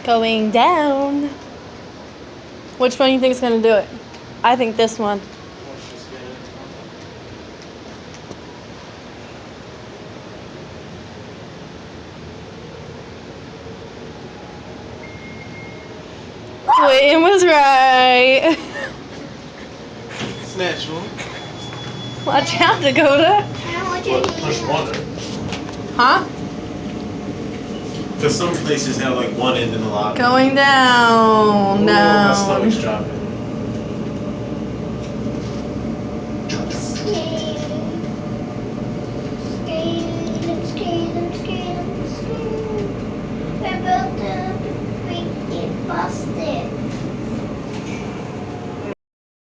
Going down. Which one do you think is going to do it? I think this one. Clayton was right. It's natural. Watch out, Dakota. Push water. Huh? Because some places have like one end in the lobby. Going down. Oh, my Down. stomach's dropping.